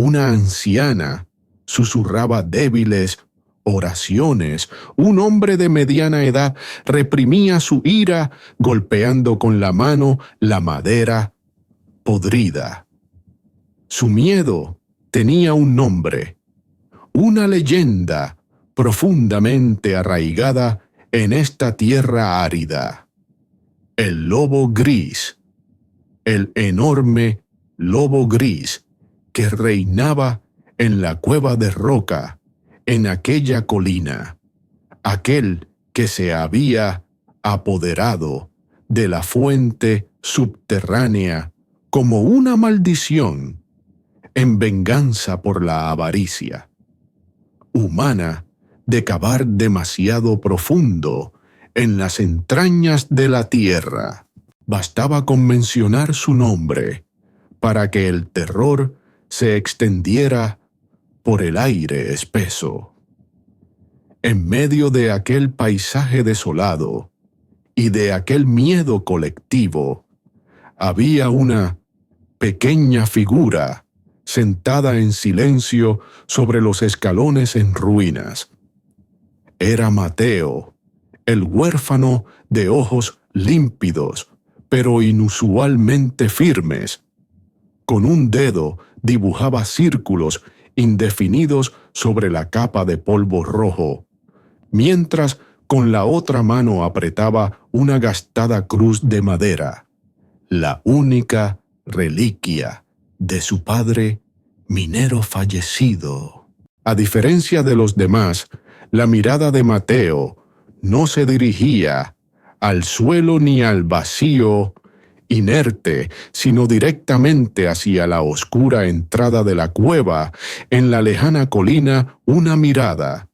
Una anciana susurraba débiles oraciones. Un hombre de mediana edad reprimía su ira golpeando con la mano la madera podrida. Su miedo tenía un nombre, una leyenda profundamente arraigada en esta tierra árida. El lobo gris, el enorme lobo gris que reinaba en la cueva de roca, en aquella colina, aquel que se había apoderado de la fuente subterránea como una maldición, en venganza por la avaricia humana de cavar demasiado profundo en las entrañas de la tierra. Bastaba con mencionar su nombre para que el terror se extendiera por el aire espeso. En medio de aquel paisaje desolado y de aquel miedo colectivo, había una pequeña figura sentada en silencio sobre los escalones en ruinas. Era Mateo, el huérfano de ojos límpidos, pero inusualmente firmes. Con un dedo dibujaba círculos indefinidos sobre la capa de polvo rojo, mientras con la otra mano apretaba una gastada cruz de madera, la única reliquia de su padre minero fallecido. A diferencia de los demás, la mirada de Mateo no se dirigía al suelo ni al vacío inerte, sino directamente hacia la oscura entrada de la cueva, en la lejana colina, una mirada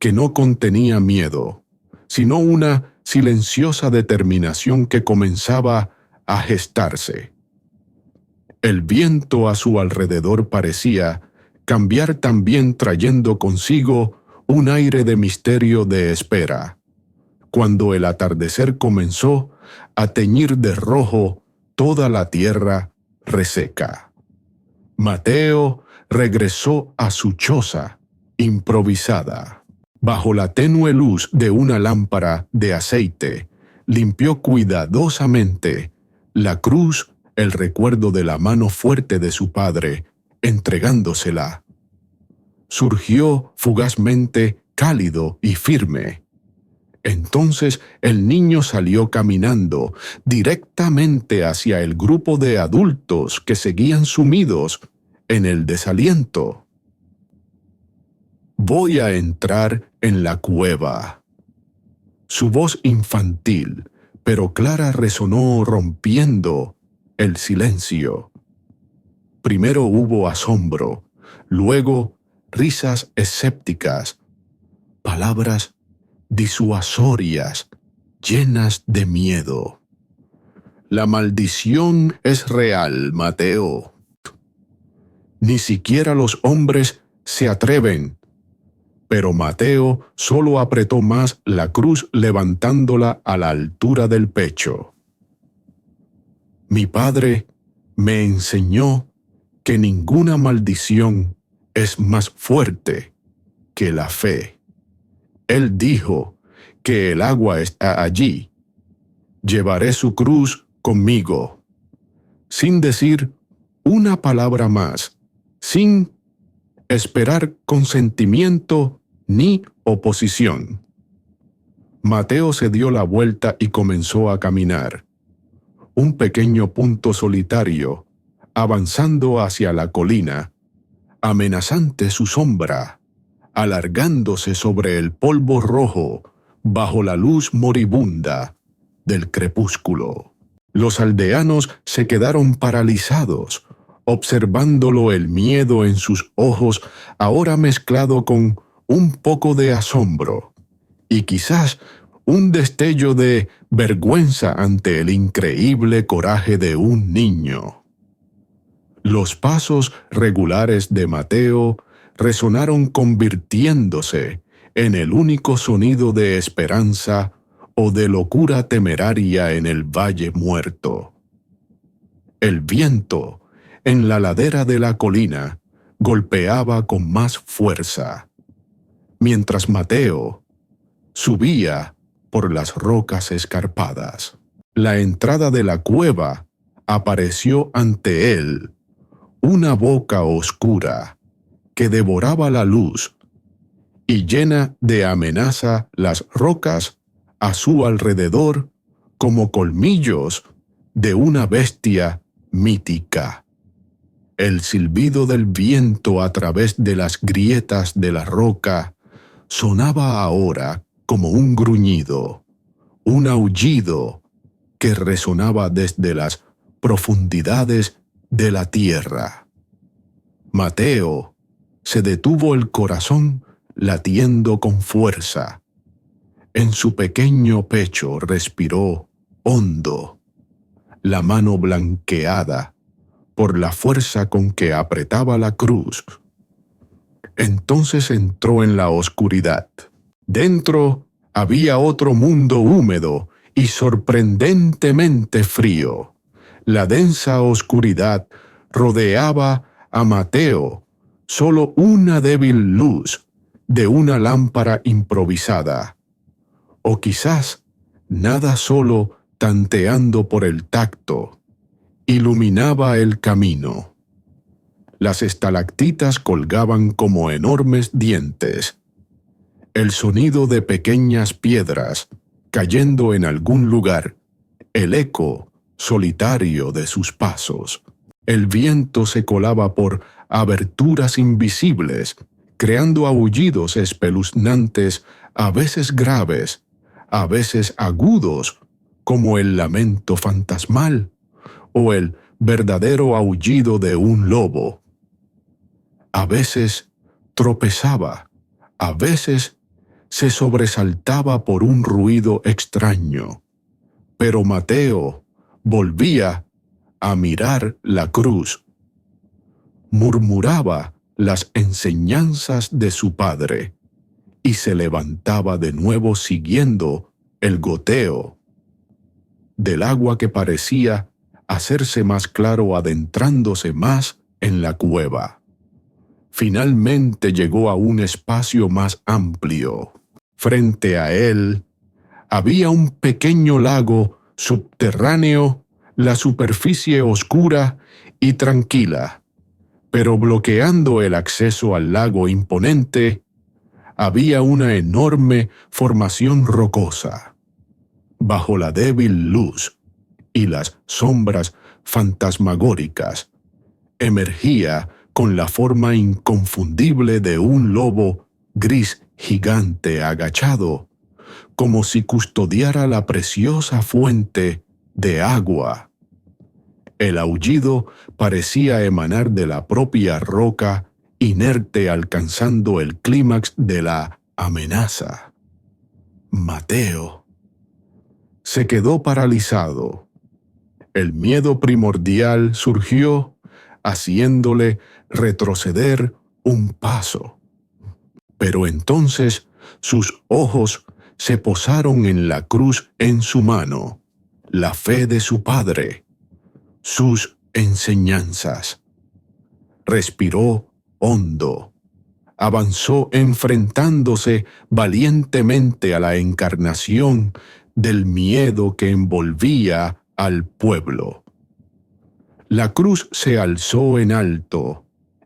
que no contenía miedo, sino una silenciosa determinación que comenzaba a gestarse. El viento a su alrededor parecía cambiar también, trayendo consigo un aire de misterio, de espera. Cuando el atardecer comenzó a teñir de rojo toda la tierra reseca, Mateo regresó a su choza improvisada. Bajo la tenue luz de una lámpara de aceite, limpió cuidadosamente la cruz, el recuerdo de la mano fuerte de su padre, entregándosela. Surgió fugazmente cálido y firme. Entonces el niño salió caminando directamente hacia el grupo de adultos que seguían sumidos en el desaliento. «Voy a entrar en la cueva». Su voz infantil, pero clara, resonó rompiendo el silencio. Primero hubo asombro, luego risas escépticas, palabras disuasorias, llenas de miedo. «La maldición es real, Mateo. Ni siquiera los hombres se atreven». Pero Mateo solo apretó más la cruz, levantándola a la altura del pecho. «Mi padre me enseñó que ninguna maldición es más fuerte que la fe. Él dijo que el agua está allí. Llevaré su cruz conmigo». Sin decir una palabra más, sin esperar consentimiento ni oposición, Mateo se dio la vuelta y comenzó a caminar. Un pequeño punto solitario, avanzando hacia la colina, amenazante su sombra, alargándose sobre el polvo rojo bajo la luz moribunda del crepúsculo. Los aldeanos se quedaron paralizados, observándolo, el miedo en sus ojos ahora mezclado con un poco de asombro y quizás un destello de vergüenza ante el increíble coraje de un niño. Los pasos regulares de Mateo resonaron, convirtiéndose en el único sonido de esperanza o de locura temeraria en el valle muerto. El viento en la ladera de la colina golpeaba con más fuerza, mientras Mateo subía por las rocas escarpadas. La entrada de la cueva apareció ante él una boca oscura que devoraba la luz y llena de amenaza las rocas a su alrededor como colmillos de una bestia mítica. El silbido del viento a través de las grietas de la roca sonaba ahora como un gruñido, un aullido que resonaba desde las profundidades de la tierra. Mateo se detuvo el corazón latiendo con fuerza. En su pequeño pecho respiró hondo, la mano blanqueada por la fuerza con que apretaba la cruz. Entonces entró en la oscuridad. Dentro había otro mundo húmedo y sorprendentemente frío. La densa oscuridad rodeaba a Mateo, solo una débil luz de una lámpara improvisada, o quizás nada solo tanteando por el tacto, iluminaba el camino. Las estalactitas colgaban como enormes dientes. El sonido de pequeñas piedras cayendo en algún lugar, el eco solitario de sus pasos. El viento se colaba por aberturas invisibles, creando aullidos espeluznantes, a veces graves, a veces agudos, como el lamento fantasmal o el verdadero aullido de un lobo. A veces tropezaba, a veces se sobresaltaba por un ruido extraño, pero Mateo volvía a mirar la cruz. Murmuraba las enseñanzas de su padre y se levantaba de nuevo siguiendo el goteo del agua que parecía hacerse más claro adentrándose más en la cueva. Finalmente llegó a un espacio más amplio. Frente a él había un pequeño lago subterráneo, la superficie oscura y tranquila, pero bloqueando el acceso al lago imponente, había una enorme formación rocosa. Bajo la débil luz y las sombras fantasmagóricas, emergía con la forma inconfundible de un lobo gris gigante agachado, como si custodiara la preciosa fuente de agua. El aullido parecía emanar de la propia roca inerte, alcanzando el clímax de la amenaza. Mateo se quedó paralizado. El miedo primordial surgió, haciéndole retroceder un paso. Pero entonces sus ojos se posaron en la cruz en su mano, la fe de su padre, sus enseñanzas. Respiró hondo, avanzó enfrentándose valientemente a la encarnación del miedo que envolvía al pueblo. La cruz se alzó en alto,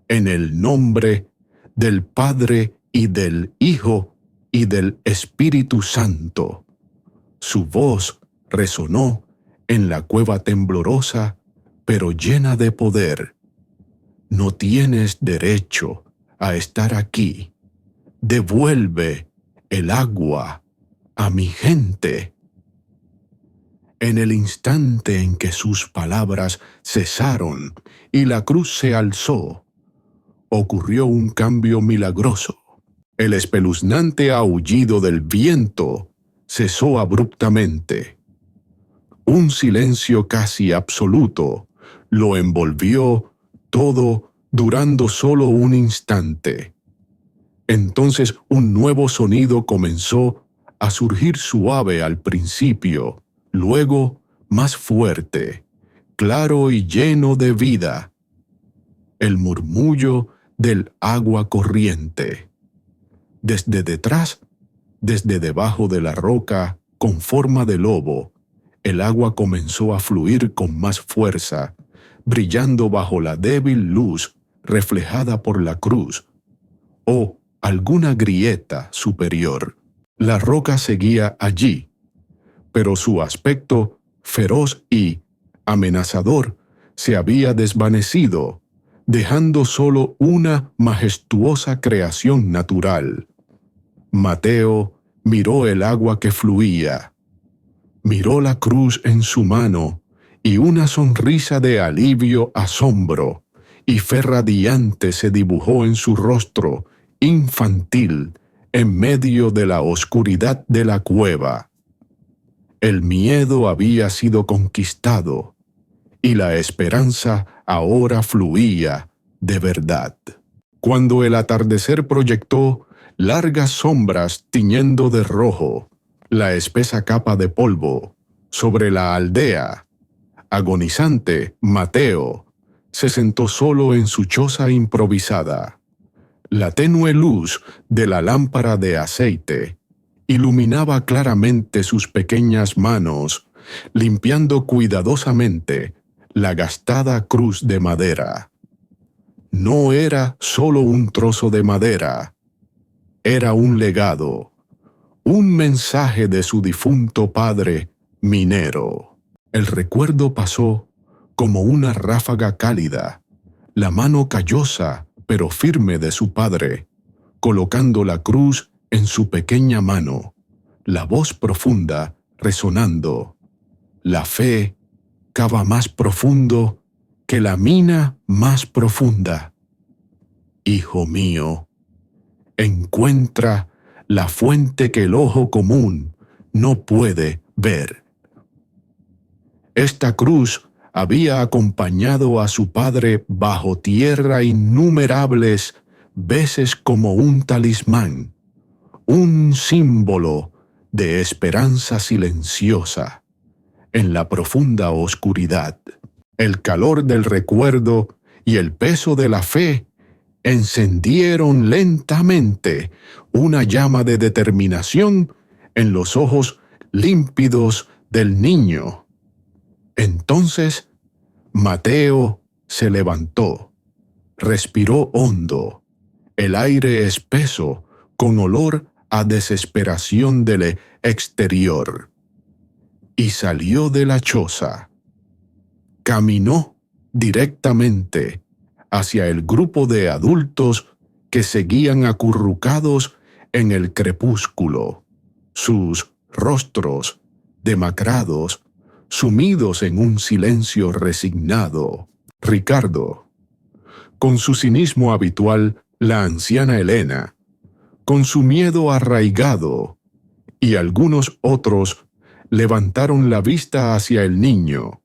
en el nombre del Padre y del Hijo y del Espíritu Santo. Su voz resonó en la cueva temblorosa, pero llena de poder. No tienes derecho a estar aquí. Devuelve el agua a mi gente. En el instante en que sus palabras cesaron y la cruz se alzó, ocurrió un cambio milagroso. El espeluznante aullido del viento cesó abruptamente. Un silencio casi absoluto lo envolvió todo, durando solo un instante. Entonces un nuevo sonido comenzó a surgir, suave al principio, luego más fuerte, claro y lleno de vida. El murmullo del agua corriente. Desde detrás, desde debajo de la roca, con forma de lobo, el agua comenzó a fluir con más fuerza, brillando bajo la débil luz reflejada por la cruz o alguna grieta superior. La roca seguía allí, pero su aspecto feroz y amenazador se había desvanecido, dejando solo una majestuosa creación natural. Mateo miró el agua que fluía, miró la cruz en su mano y una sonrisa de alivio, asombro y fe radiante se dibujó en su rostro infantil en medio de la oscuridad de la cueva. El miedo había sido conquistado y la esperanza ahora fluía de verdad. Cuando el atardecer proyectó largas sombras tiñendo de rojo la espesa capa de polvo sobre la aldea, agonizante, Mateo se sentó solo en su choza improvisada. La tenue luz de la lámpara de aceite iluminaba claramente sus pequeñas manos, limpiando cuidadosamente la gastada cruz de madera. No era solo un trozo de madera, era un legado, un mensaje de su difunto padre minero. El recuerdo pasó como una ráfaga cálida, la mano callosa pero firme de su padre, colocando la cruz en su pequeña mano, la voz profunda resonando. La fe cava más profundo que la mina más profunda. Hijo mío, encuentra la fuente que el ojo común no puede ver. Esta cruz había acompañado a su padre bajo tierra innumerables veces como un talismán, un símbolo de esperanza silenciosa en la profunda oscuridad. El calor del recuerdo y el peso de la fe encendieron lentamente una llama de determinación en los ojos límpidos del niño. Entonces Mateo se levantó, respiró hondo, el aire espeso con olor a desesperación del exterior, y salió de la choza. Caminó directamente hacia el grupo de adultos que seguían acurrucados en el crepúsculo, sus rostros demacrados, sumidos en un silencio resignado. Ricardo, con su cinismo habitual, la anciana Elena, con su miedo arraigado, y algunos otros levantaron la vista hacia el niño,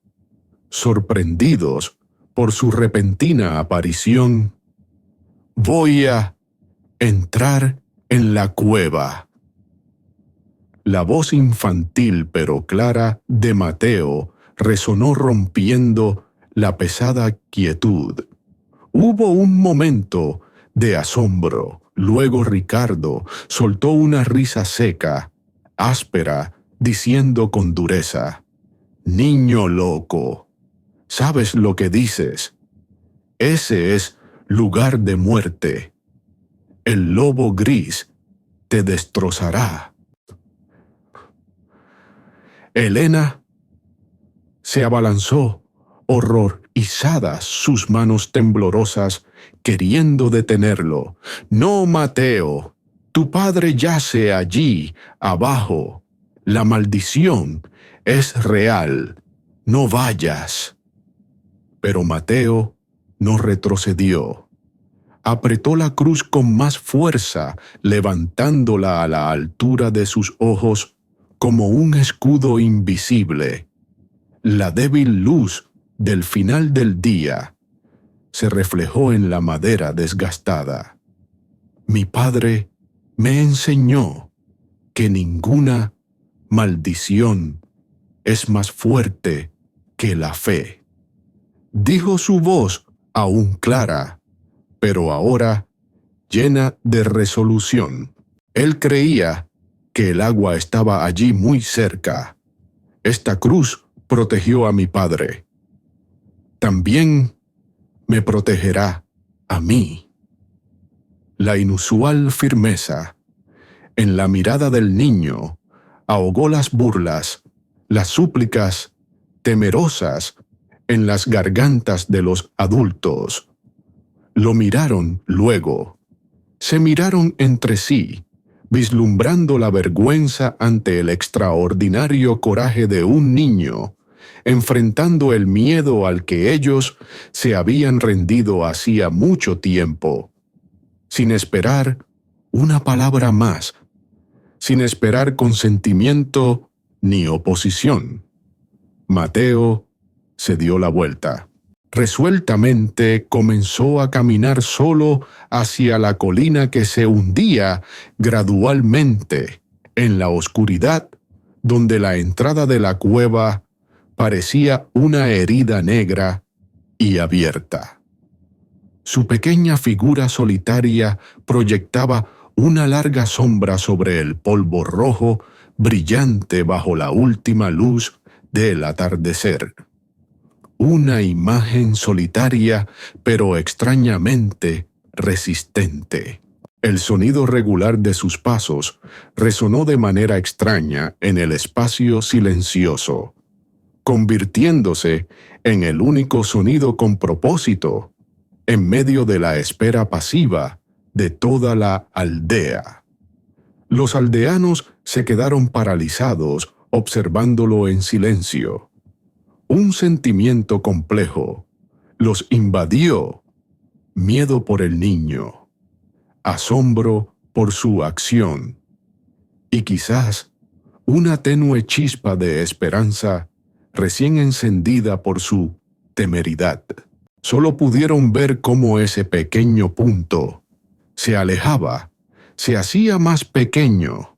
sorprendidos por su repentina aparición. «Voy a entrar en la cueva». La voz infantil pero clara de Mateo resonó rompiendo la pesada quietud. Hubo un momento de asombro. Luego Ricardo soltó una risa seca, áspera, diciendo con dureza: «Niño loco, ¿sabes lo que dices? Ese es lugar de muerte. El lobo gris te destrozará». Elena se abalanzó, horrorizadas sus manos temblorosas, queriendo detenerlo. «No, Mateo, tu padre yace allí, abajo. La maldición es real. No vayas». Pero Mateo no retrocedió. Apretó la cruz con más fuerza, levantándola a la altura de sus ojos como un escudo invisible. La débil luz del final del día se reflejó en la madera desgastada. Mi padre me enseñó que ninguna maldición es más fuerte que la fe. Dijo su voz aún clara, pero ahora llena de resolución. Él creía que el agua estaba allí muy cerca. Esta cruz protegió a mi padre. También me protegerá a mí. La inusual firmeza en la mirada del niño ahogó las burlas, las súplicas temerosas en las gargantas de los adultos. Lo miraron luego. Se miraron entre sí, vislumbrando la vergüenza ante el extraordinario coraje de un niño, enfrentando el miedo al que ellos se habían rendido hacía mucho tiempo, sin esperar una palabra más, sin esperar consentimiento ni oposición. Mateo se dio la vuelta. Resueltamente comenzó a caminar solo hacia la colina que se hundía gradualmente en la oscuridad, donde la entrada de la cueva parecía una herida negra y abierta. Su pequeña figura solitaria proyectaba una larga sombra sobre el polvo rojo brillante bajo la última luz del atardecer. Una imagen solitaria, pero extrañamente resistente. El sonido regular de sus pasos resonó de manera extraña en el espacio silencioso, convirtiéndose en el único sonido con propósito, en medio de la espera pasiva de toda la aldea. Los aldeanos se quedaron paralizados observándolo en silencio. Un sentimiento complejo los invadió: miedo por el niño, asombro por su acción, y quizás una tenue chispa de esperanza recién encendida por su temeridad. Solo pudieron ver cómo ese pequeño punto se alejaba, se hacía más pequeño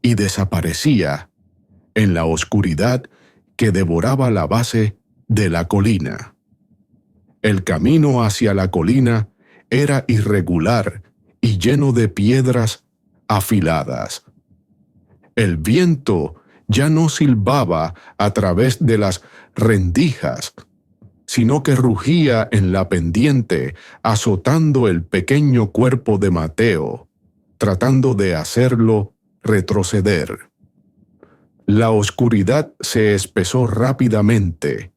y desaparecía en la oscuridad que devoraba la base de la colina. El camino hacia la colina era irregular y lleno de piedras afiladas. El viento ya no silbaba a través de las rendijas, sino que rugía en la pendiente, azotando el pequeño cuerpo de Mateo, tratando de hacerlo retroceder. La oscuridad se espesó rápidamente.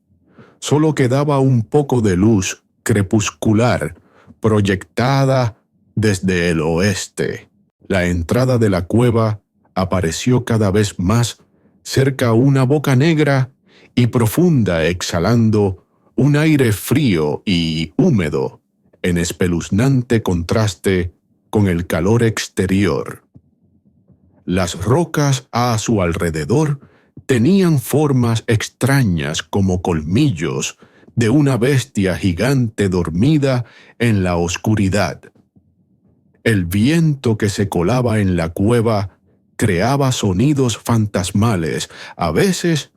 Solo quedaba un poco de luz crepuscular proyectada desde el oeste. La entrada de la cueva apareció cada vez más cerca, una boca negra y profunda exhalando un aire frío y húmedo en espeluznante contraste con el calor exterior. Las rocas a su alrededor tenían formas extrañas como colmillos de una bestia gigante dormida en la oscuridad. El viento que se colaba en la cueva creaba sonidos fantasmales, a veces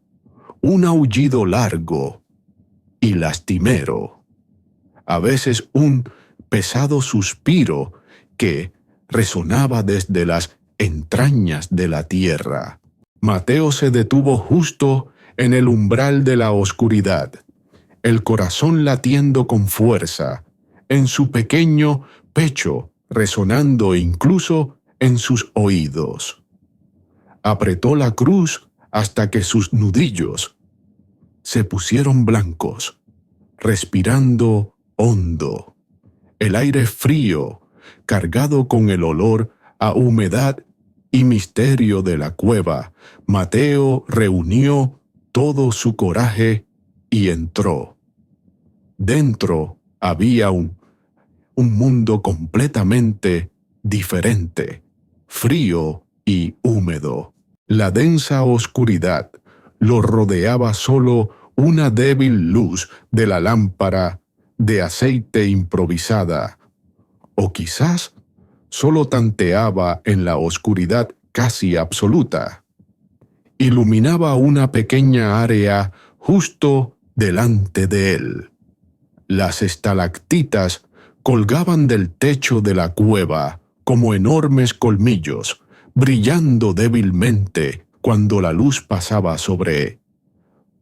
un aullido largo y lastimero, a veces un pesado suspiro que resonaba desde las entrañas de la tierra. Mateo se detuvo justo en el umbral de la oscuridad, el corazón latiendo con fuerza, en su pequeño pecho resonando incluso en sus oídos. Apretó la cruz hasta que sus nudillos se pusieron blancos, respirando hondo. El aire frío, cargado con el olor a humedad y misterio de la cueva, Mateo reunió todo su coraje y entró. Dentro había un mundo completamente diferente, frío y húmedo. La densa oscuridad lo rodeaba, solo una débil luz de la lámpara de aceite improvisada, o quizás solo tanteaba en la oscuridad casi absoluta. Iluminaba una pequeña área justo delante de él. Las estalactitas colgaban del techo de la cueva como enormes colmillos, brillando débilmente cuando la luz pasaba sobre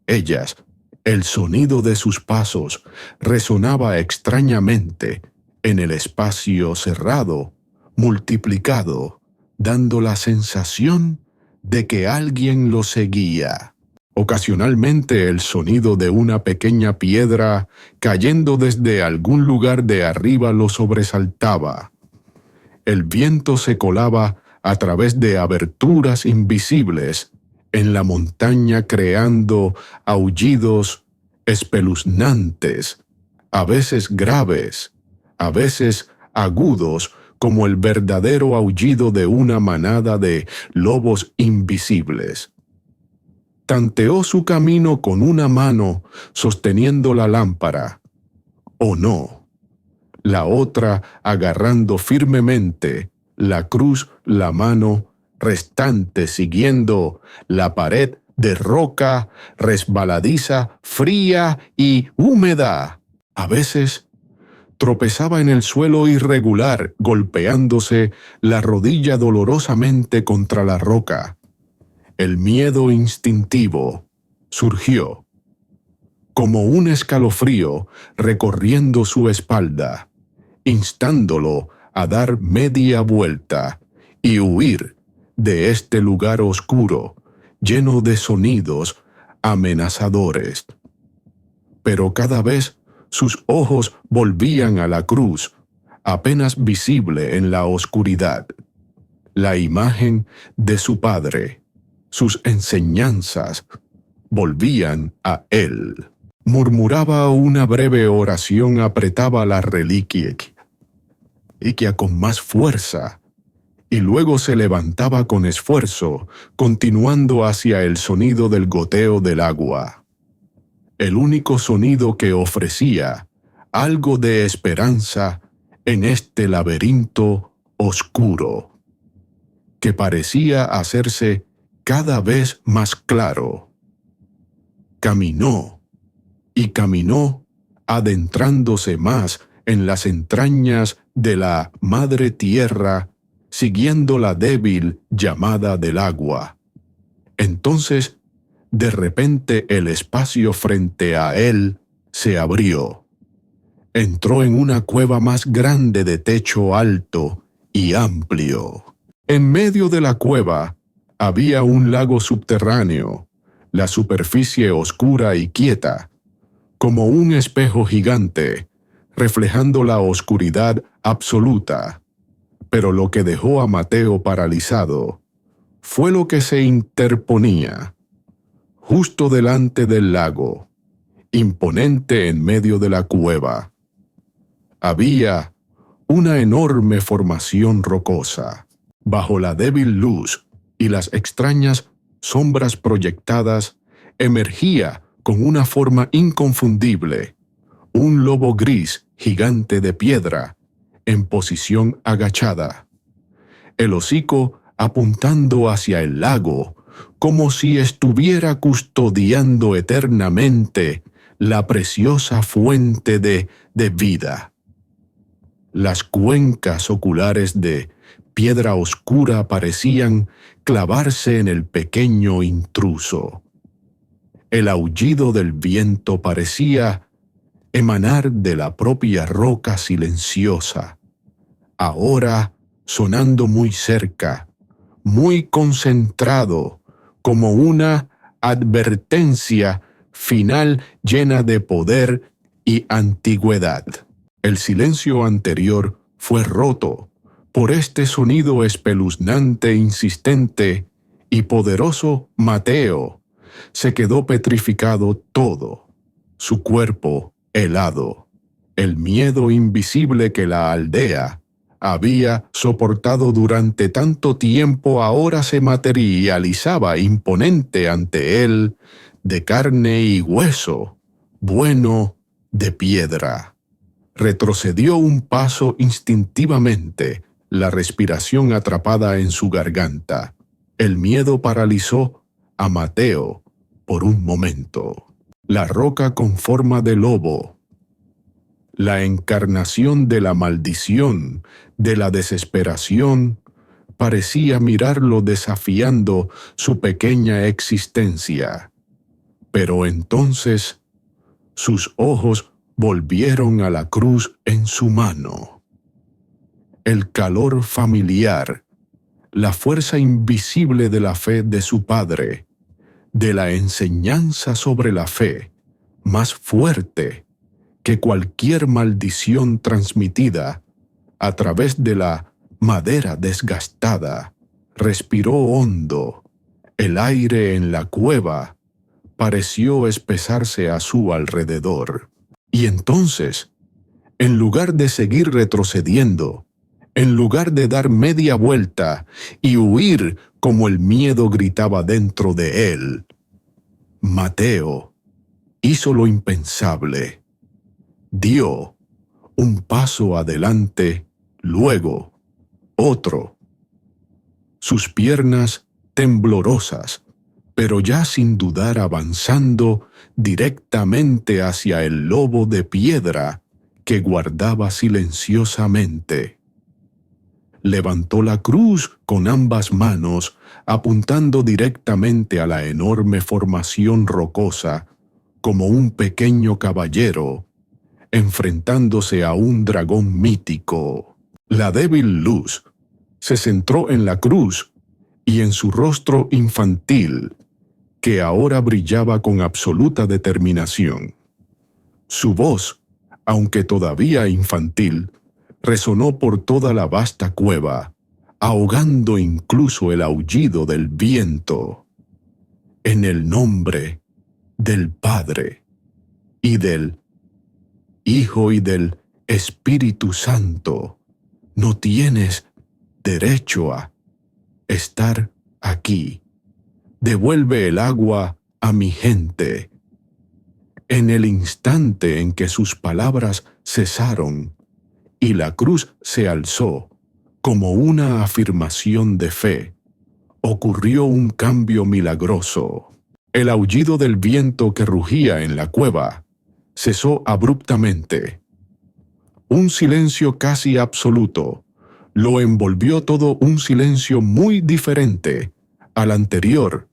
ellas. El sonido de sus pasos resonaba extrañamente en el espacio cerrado, multiplicado, dando la sensación de que alguien lo seguía. Ocasionalmente el sonido de una pequeña piedra cayendo desde algún lugar de arriba lo sobresaltaba. El viento se colaba a través de aberturas invisibles en la montaña creando aullidos espeluznantes, a veces graves, a veces agudos como el verdadero aullido de una manada de lobos invisibles. Tanteó su camino con una mano sosteniendo la lámpara, o no, la otra agarrando firmemente la cruz, la mano restante siguiendo la pared de roca resbaladiza, fría y húmeda. A veces tropezaba en el suelo irregular, golpeándose la rodilla dolorosamente contra la roca. El miedo instintivo surgió, como un escalofrío recorriendo su espalda, instándolo a dar media vuelta y huir de este lugar oscuro, lleno de sonidos amenazadores. Pero cada vez sus ojos volvían a la cruz, apenas visible en la oscuridad. La imagen de su padre, sus enseñanzas, volvían a él. Murmuraba una breve oración, apretaba la reliquia con más fuerza, y luego se levantaba con esfuerzo, continuando hacia el sonido del goteo del agua. El único sonido que ofrecía algo de esperanza en este laberinto oscuro, que parecía hacerse cada vez más claro. Caminó y caminó, adentrándose más en las entrañas de la madre tierra, siguiendo la débil llamada del agua. Entonces, de repente el espacio frente a él se abrió. Entró en una cueva más grande de techo alto y amplio. En medio de la cueva había un lago subterráneo, la superficie oscura y quieta, como un espejo gigante, reflejando la oscuridad absoluta. Pero lo que dejó a Mateo paralizado fue lo que se interponía, justo delante del lago, imponente en medio de la cueva. Había una enorme formación rocosa. Bajo la débil luz y las extrañas sombras proyectadas, emergía con una forma inconfundible, un lobo gris gigante de piedra, en posición agachada, el hocico apuntando hacia el lago, como si estuviera custodiando eternamente la preciosa fuente de vida. Las cuencas oculares de piedra oscura parecían clavarse en el pequeño intruso. El aullido del viento parecía emanar de la propia roca silenciosa, ahora sonando muy cerca, muy concentrado, como una advertencia final llena de poder y antigüedad. El silencio anterior fue roto por este sonido espeluznante, insistente y poderoso. Mateo se quedó petrificado todo, su cuerpo helado. El miedo invisible que la aldea había soportado durante tanto tiempo ahora se materializaba imponente ante él, de carne y hueso, bueno de piedra. Retrocedió un paso instintivamente, la respiración atrapada en su garganta. El miedo paralizó a Mateo por un momento. La roca con forma de lobo, la encarnación de la maldición, de la desesperación, parecía mirarlo desafiando su pequeña existencia. Pero entonces sus ojos volvieron a la cruz en su mano. El calor familiar, la fuerza invisible de la fe de su padre, de la enseñanza sobre la fe, más fuerte que cualquier maldición transmitida a través de la madera desgastada, respiró hondo. El aire en la cueva pareció espesarse a su alrededor. Y entonces, en lugar de seguir retrocediendo, en lugar de dar media vuelta y huir como el miedo gritaba dentro de él, Mateo hizo lo impensable. Dio un paso adelante, luego otro. Sus piernas temblorosas, pero ya sin dudar avanzando directamente hacia el lobo de piedra que guardaba silenciosamente. Levantó la cruz con ambas manos, apuntando directamente a la enorme formación rocosa, como un pequeño caballero, enfrentándose a un dragón mítico. La débil luz se centró en la cruz y en su rostro infantil, que ahora brillaba con absoluta determinación. Su voz, aunque todavía infantil, resonó por toda la vasta cueva, ahogando incluso el aullido del viento. En el nombre del Padre, y del Hijo y del Espíritu Santo, no tienes derecho a estar aquí. Devuelve el agua a mi gente. En el instante en que sus palabras cesaron y la cruz se alzó como una afirmación de fe, ocurrió un cambio milagroso. El aullido del viento que rugía en la cueva cesó abruptamente. Un silencio casi absoluto lo envolvió, todo un silencio muy diferente al anterior,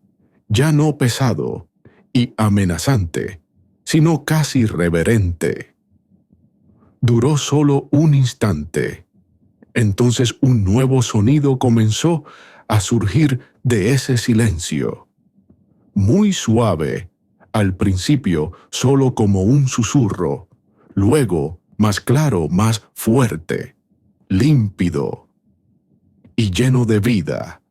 ya no pesado y amenazante, sino casi reverente. Duró solo un instante. Entonces un nuevo sonido comenzó a surgir de ese silencio. Muy suave, al principio solo como un susurro, luego más claro, más fuerte, límpido y lleno de vida.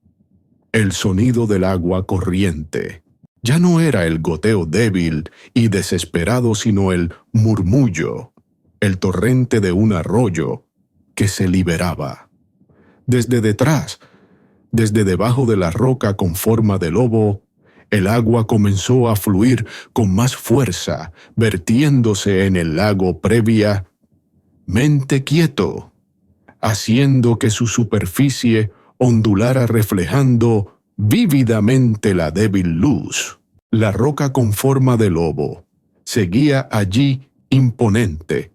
El sonido del agua corriente. Ya no era el goteo débil y desesperado, sino el murmullo, el torrente de un arroyo que se liberaba. Desde detrás, desde debajo de la roca con forma de lobo, el agua comenzó a fluir con más fuerza, vertiéndose en el lago previamente quieto, haciendo que su superficie ondulara reflejando vívidamente la débil luz. La roca con forma de lobo seguía allí imponente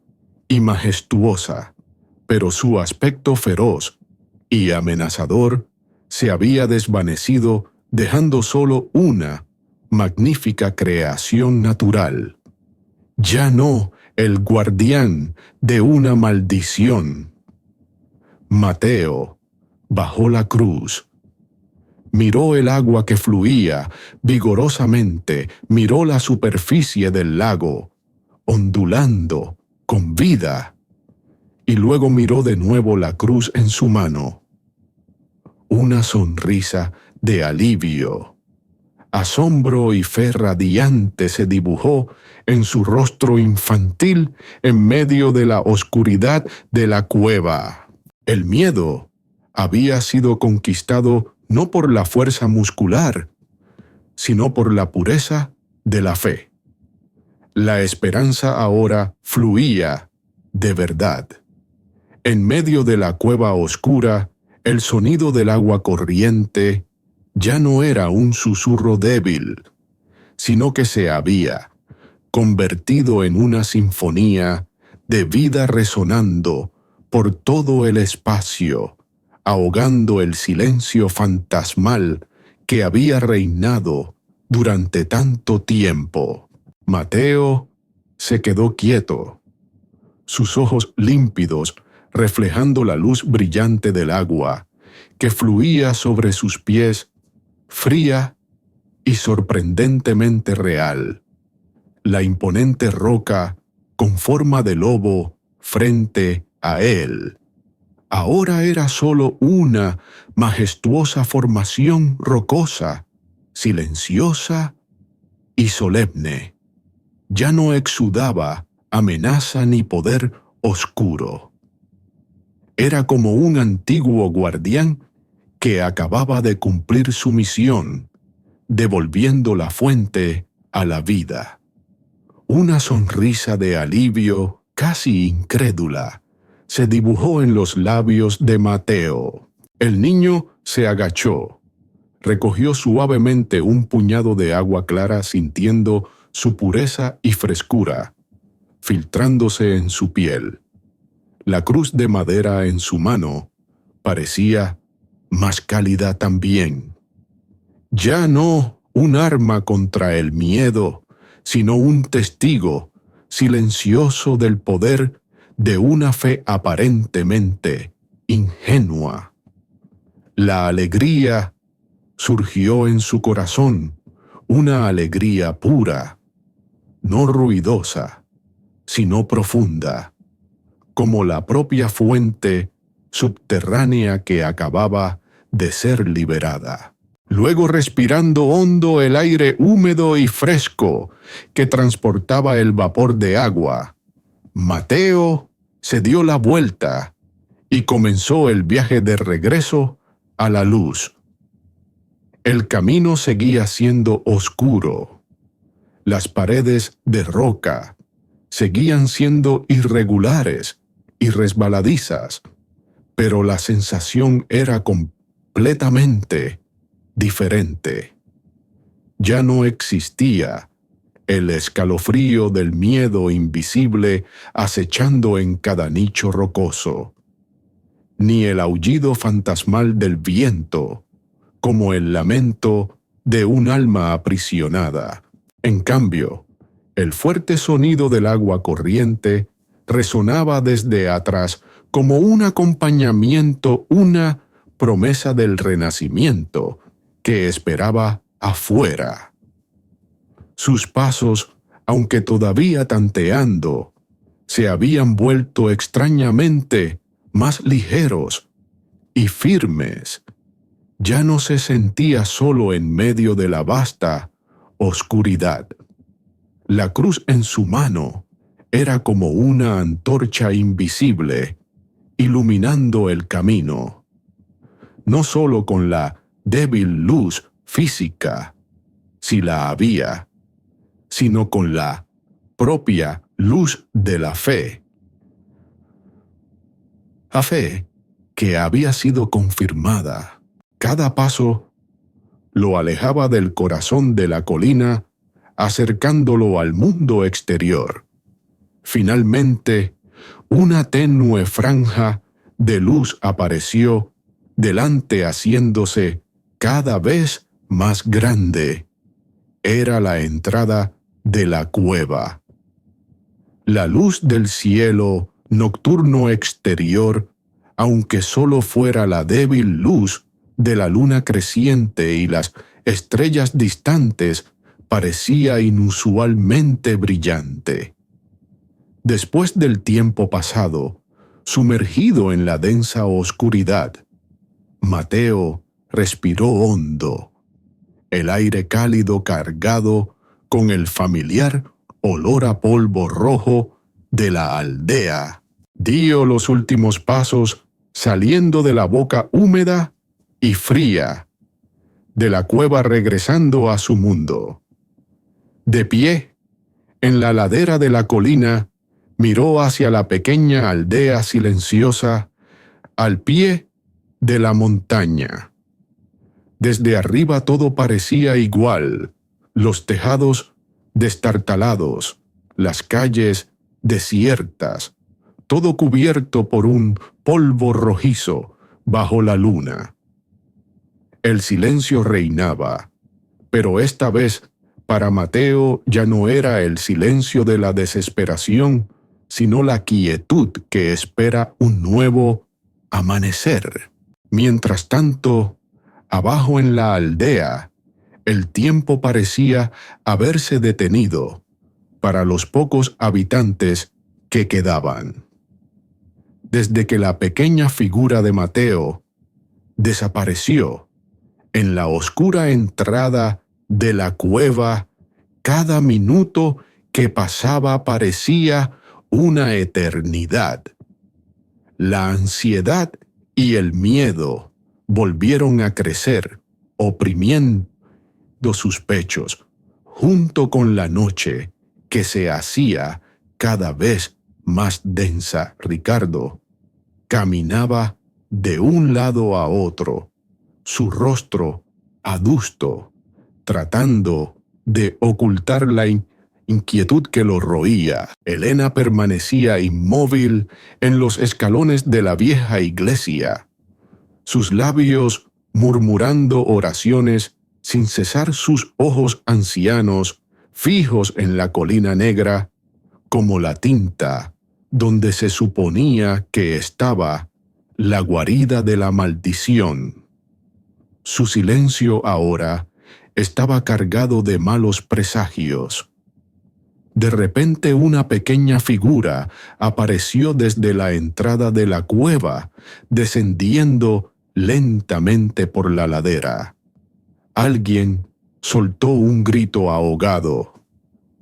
y majestuosa, pero su aspecto feroz y amenazador se había desvanecido, dejando solo una magnífica creación natural. Ya no el guardián de una maldición. Mateo bajó la cruz. Miró el agua que fluía vigorosamente, miró la superficie del lago, ondulando con vida, y luego miró de nuevo la cruz en su mano. Una sonrisa de alivio, asombro y fe radiante se dibujó en su rostro infantil en medio de la oscuridad de la cueva. El miedo había sido conquistado no por la fuerza muscular, sino por la pureza de la fe. La esperanza ahora fluía de verdad. En medio de la cueva oscura, el sonido del agua corriente ya no era un susurro débil, sino que se había convertido en una sinfonía de vida resonando por todo el espacio, ahogando el silencio fantasmal que había reinado durante tanto tiempo. Mateo se quedó quieto, sus ojos límpidos reflejando la luz brillante del agua que fluía sobre sus pies, fría y sorprendentemente real. La imponente roca con forma de lobo frente a él ahora era solo una majestuosa formación rocosa, silenciosa y solemne. Ya no exudaba amenaza ni poder oscuro. Era como un antiguo guardián que acababa de cumplir su misión, devolviendo la fuente a la vida. Una sonrisa de alivio casi incrédula se dibujó en los labios de Mateo. El niño se agachó, recogió suavemente un puñado de agua clara sintiendo su pureza y frescura, filtrándose en su piel. La cruz de madera en su mano parecía más cálida también. Ya no un arma contra el miedo, sino un testigo silencioso del poder de una fe aparentemente ingenua. La alegría surgió en su corazón, una alegría pura, no ruidosa, sino profunda, como la propia fuente subterránea que acababa de ser liberada. Luego, respirando hondo el aire húmedo y fresco que transportaba el vapor de agua, Mateo se dio la vuelta y comenzó el viaje de regreso a la luz. El camino seguía siendo oscuro. Las paredes de roca seguían siendo irregulares y resbaladizas, pero la sensación era completamente diferente. Ya no existía el escalofrío del miedo invisible acechando en cada nicho rocoso, ni el aullido fantasmal del viento, como el lamento de un alma aprisionada. En cambio, el fuerte sonido del agua corriente resonaba desde atrás como un acompañamiento, una promesa del renacimiento que esperaba afuera. Sus pasos, aunque todavía tanteando, se habían vuelto extrañamente más ligeros y firmes. Ya no se sentía solo en medio de la vasta oscuridad. La cruz en su mano era como una antorcha invisible, iluminando el camino, no solo con la débil luz física, si la había, sino con la propia luz de la fe. La fe que había sido confirmada. Cada paso lo alejaba del corazón de la colina, acercándolo al mundo exterior. Finalmente, una tenue franja de luz apareció delante, haciéndose cada vez más grande. Era la entrada de la cueva. La luz del cielo nocturno exterior, aunque solo fuera la débil luz de la luna creciente y las estrellas distantes, parecía inusualmente brillante. Después del tiempo pasado, sumergido en la densa oscuridad, Mateo respiró hondo, el aire cálido cargado con el familiar olor a polvo rojo de la aldea. Dio los últimos pasos saliendo de la boca húmeda y fría de la cueva, regresando a su mundo. De pie, en la ladera de la colina, miró hacia la pequeña aldea silenciosa al pie de la montaña. Desde arriba todo parecía igual, los tejados destartalados, las calles desiertas, todo cubierto por un polvo rojizo bajo la luna. El silencio reinaba, pero esta vez para Mateo ya no era el silencio de la desesperación, sino la quietud que espera un nuevo amanecer. Mientras tanto, abajo en la aldea, el tiempo parecía haberse detenido para los pocos habitantes que quedaban. Desde que la pequeña figura de Mateo desapareció en la oscura entrada de la cueva, cada minuto que pasaba parecía una eternidad. La ansiedad y el miedo volvieron a crecer, oprimiendo sus pechos, junto con la noche que se hacía cada vez más densa. Ricardo caminaba de un lado a otro, su rostro adusto, tratando de ocultar la inquietud que lo roía. Elena permanecía inmóvil en los escalones de la vieja iglesia, sus labios murmurando oraciones sin cesar, sus ojos ancianos fijos en la colina negra, como la tinta donde se suponía que estaba la guarida de la maldición. Su silencio ahora estaba cargado de malos presagios. De repente una pequeña figura apareció desde la entrada de la cueva, descendiendo lentamente por la ladera. Alguien soltó un grito ahogado.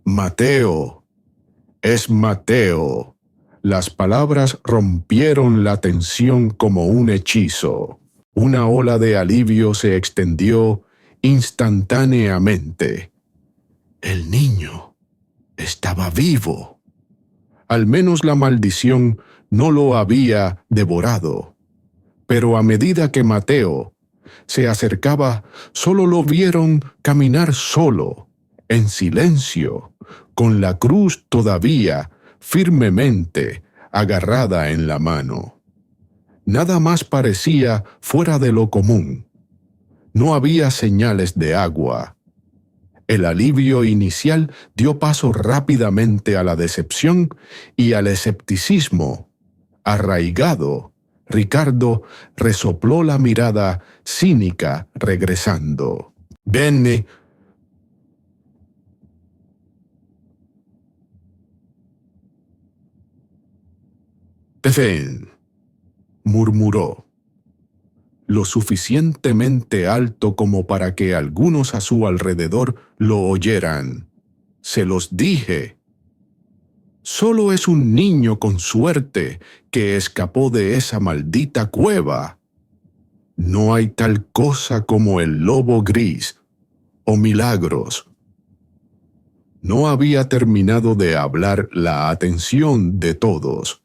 «¡Mateo! ¡Es Mateo!». Las palabras rompieron la tensión como un hechizo. Una ola de alivio se extendió instantáneamente. El niño estaba vivo. Al menos la maldición no lo había devorado. Pero a medida que Mateo se acercaba, solo lo vieron caminar solo, en silencio, con la cruz todavía firmemente agarrada en la mano. Nada más parecía fuera de lo común. No había señales de agua. El alivio inicial dio paso rápidamente a la decepción y al escepticismo. Arraigado, Ricardo resopló la mirada cínica regresando. «Ven». «Ven», murmuró, lo suficientemente alto como para que algunos a su alrededor lo oyeran. «Se los dije. Solo es un niño con suerte que escapó de esa maldita cueva. No hay tal cosa como el lobo gris o milagros». No había terminado de hablar, la atención de todos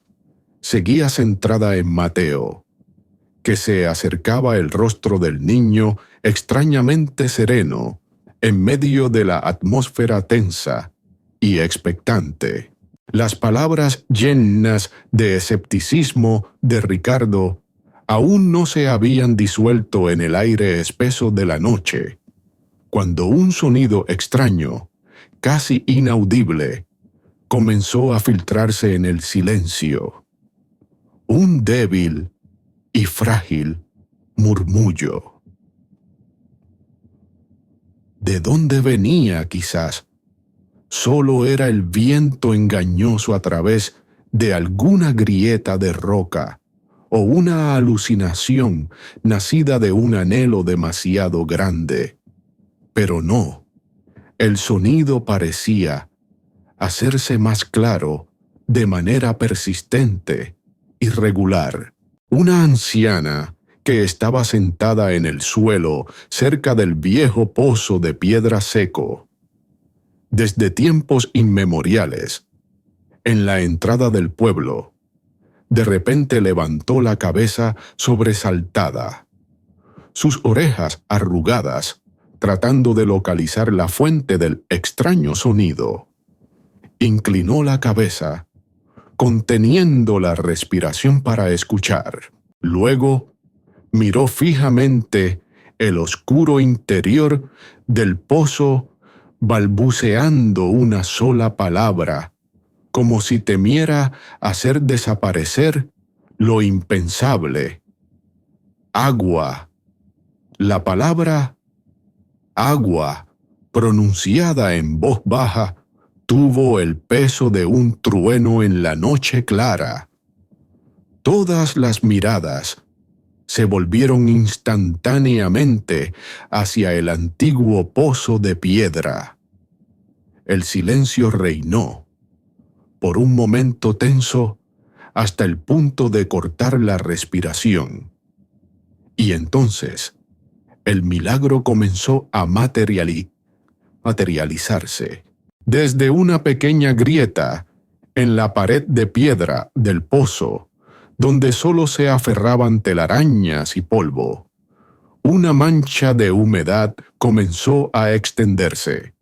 seguía centrada en Mateo, que se acercaba, el rostro del niño extrañamente sereno en medio de la atmósfera tensa y expectante. Las palabras llenas de escepticismo de Ricardo aún no se habían disuelto en el aire espeso de la noche, cuando un sonido extraño, casi inaudible, comenzó a filtrarse en el silencio. Un débil y frágil murmullo. ¿De dónde venía quizás? Solo era el viento engañoso a través de alguna grieta de roca o una alucinación nacida de un anhelo demasiado grande. Pero no, el sonido parecía hacerse más claro de manera persistente y regular. Una anciana que estaba sentada en el suelo cerca del viejo pozo de piedra seco. Desde tiempos inmemoriales, en la entrada del pueblo, de repente levantó la cabeza sobresaltada, sus orejas arrugadas, tratando de localizar la fuente del extraño sonido. Inclinó la cabeza, conteniendo la respiración para escuchar. Luego, miró fijamente el oscuro interior del pozo, balbuceando una sola palabra, como si temiera hacer desaparecer lo impensable. Agua. La palabra agua, pronunciada en voz baja, tuvo el peso de un trueno en la noche clara. Todas las miradas se volvieron instantáneamente hacia el antiguo pozo de piedra. El silencio reinó, por un momento tenso, hasta el punto de cortar la respiración. Y entonces, el milagro comenzó a materializarse. Desde una pequeña grieta en la pared de piedra del pozo, donde solo se aferraban telarañas y polvo, una mancha de humedad comenzó a extenderse.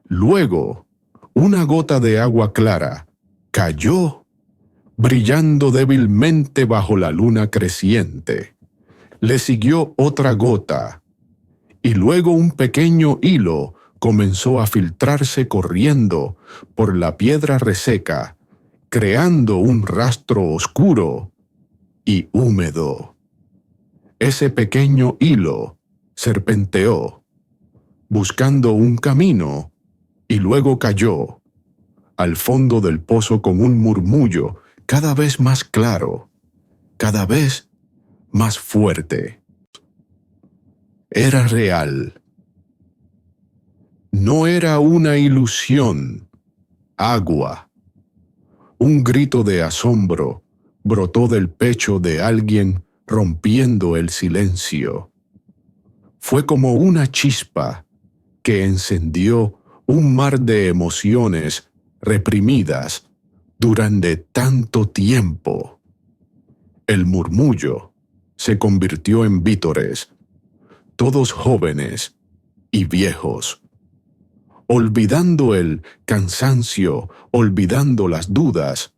Luego, una gota de agua clara cayó, brillando débilmente bajo la luna creciente. Le siguió otra gota, y luego un pequeño hilo comenzó a filtrarse corriendo por la piedra reseca, creando un rastro oscuro y húmedo. Ese pequeño hilo serpenteó, buscando un camino, y luego cayó al fondo del pozo con un murmullo cada vez más claro, cada vez más fuerte. Era real. No era una ilusión. Agua. Un grito de asombro brotó del pecho de alguien rompiendo el silencio. Fue como una chispa que encendió un mar de emociones reprimidas durante tanto tiempo. El murmullo se convirtió en vítores, todos jóvenes y viejos. Olvidando el cansancio, olvidando las dudas,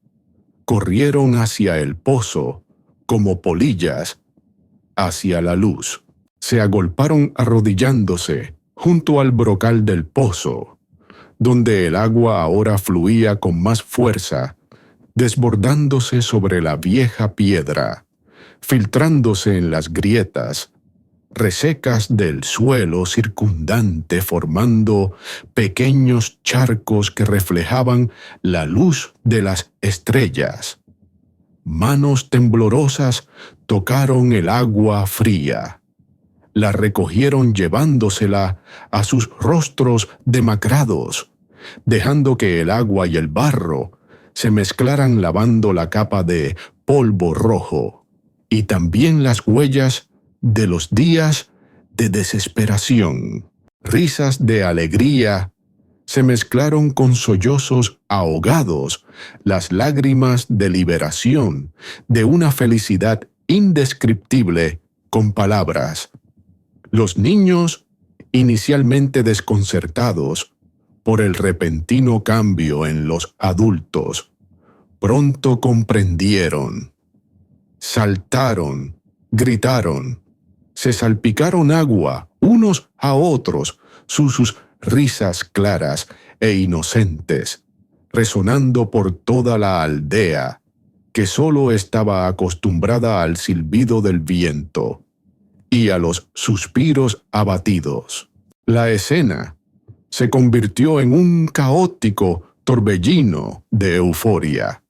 corrieron hacia el pozo como polillas hacia la luz. Se agolparon arrodillándose junto al brocal del pozo, donde el agua ahora fluía con más fuerza, desbordándose sobre la vieja piedra, filtrándose en las grietas resecas del suelo circundante, formando pequeños charcos que reflejaban la luz de las estrellas. Manos temblorosas tocaron el agua fría. La recogieron llevándosela a sus rostros demacrados, dejando que el agua y el barro se mezclaran lavando la capa de polvo rojo, y también las huellas de los días de desesperación. Risas de alegría se mezclaron con sollozos ahogados, las lágrimas de liberación, de una felicidad indescriptible con palabras. Los niños, inicialmente desconcertados por el repentino cambio en los adultos, pronto comprendieron. Saltaron, gritaron, se salpicaron agua unos a otros, sus risas claras e inocentes, resonando por toda la aldea, que solo estaba acostumbrada al silbido del viento y a los suspiros abatidos. La escena se convirtió en un caótico torbellino de euforia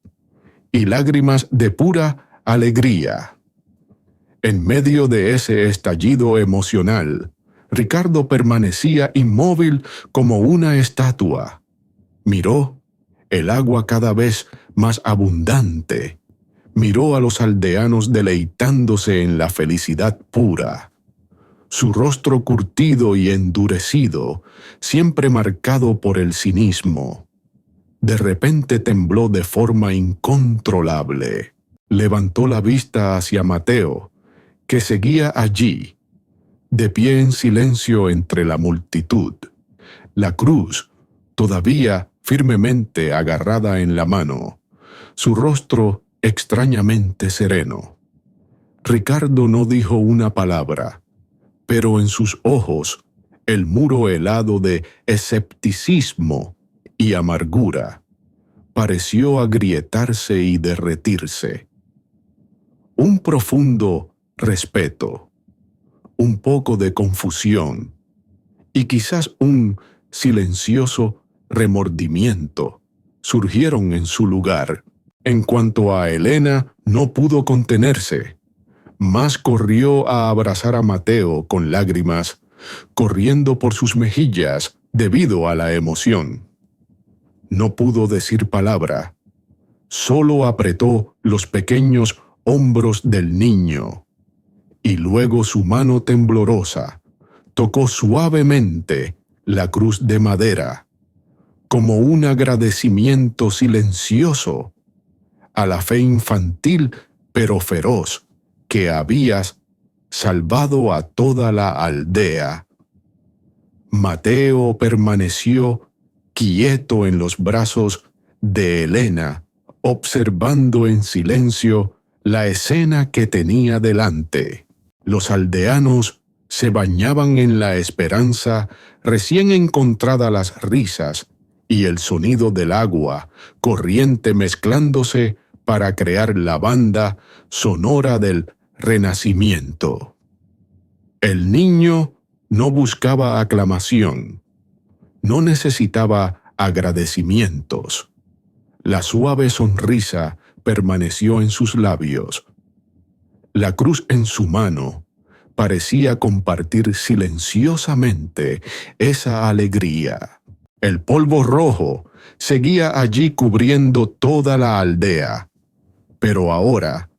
y lágrimas de pura alegría. En medio de ese estallido emocional, Ricardo permanecía inmóvil como una estatua. Miró el agua cada vez más abundante. Miró a los aldeanos deleitándose en la felicidad pura. Su rostro curtido y endurecido, siempre marcado por el cinismo, de repente tembló de forma incontrolable. Levantó la vista hacia Mateo, que seguía allí, de pie en silencio entre la multitud, la cruz todavía firmemente agarrada en la mano, su rostro extrañamente sereno. Ricardo no dijo una palabra, pero en sus ojos el muro helado de escepticismo y amargura pareció agrietarse y derretirse. Un profundo respeto, un poco de confusión y quizás un silencioso remordimiento surgieron en su lugar. En cuanto a Elena, no pudo contenerse. Más corrió a abrazar a Mateo con lágrimas, corriendo por sus mejillas debido a la emoción. No pudo decir palabra, solo apretó los pequeños hombros del niño, y luego su mano temblorosa tocó suavemente la cruz de madera, como un agradecimiento silencioso a la fe infantil pero feroz que habías salvado a toda la aldea. Mateo permaneció quieto en los brazos de Elena, observando en silencio la escena que tenía delante. Los aldeanos se bañaban en la esperanza recién encontrada las risas y el sonido del agua corriente mezclándose para crear la banda sonora del renacimiento. El niño no buscaba aclamación, no necesitaba agradecimientos. La suave sonrisa permaneció en sus labios. La cruz en su mano parecía compartir silenciosamente esa alegría. El polvo rojo seguía allí cubriendo toda la aldea, pero ahora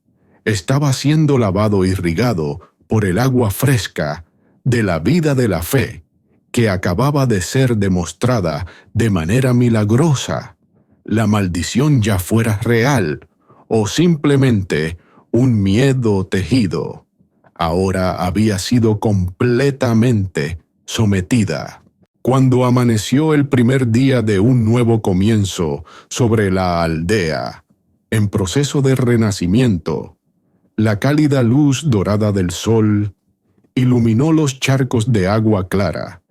estaba siendo lavado y regado por el agua fresca de la vida de la fe que acababa de ser demostrada de manera milagrosa. La maldición ya fuera real o simplemente un miedo tejido, ahora había sido completamente sometida. Cuando amaneció el primer día de un nuevo comienzo sobre la aldea, en proceso de renacimiento, la cálida luz dorada del sol iluminó los charcos de agua clara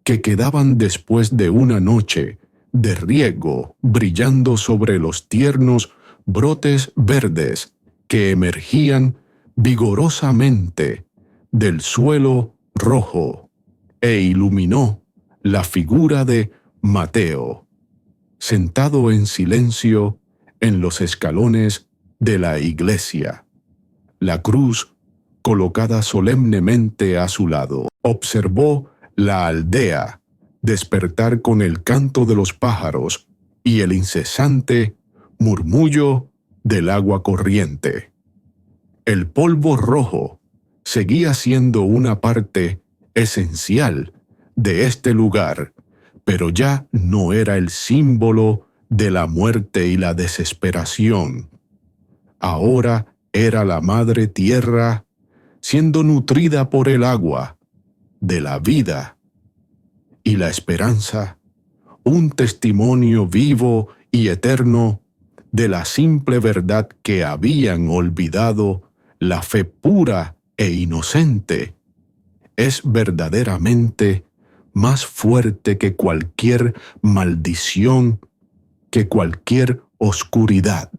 que quedaban después de una noche de riego brillando sobre los tiernos brotes verdes que emergían vigorosamente del suelo rojo e iluminó la figura de Mateo, sentado en silencio en los escalones de la iglesia, la cruz colocada solemnemente a su lado. Observó la aldea despertar con el canto de los pájaros y el incesante murmullo del agua corriente. El polvo rojo seguía siendo una parte esencial de este lugar, pero ya no era el símbolo de la muerte y la desesperación. Ahora era la madre tierra siendo nutrida por el agua de la vida y la esperanza, un testimonio vivo y eterno de la simple verdad que habían olvidado. La fe pura e inocente es verdaderamente más fuerte que cualquier maldición, que cualquier oscuridad.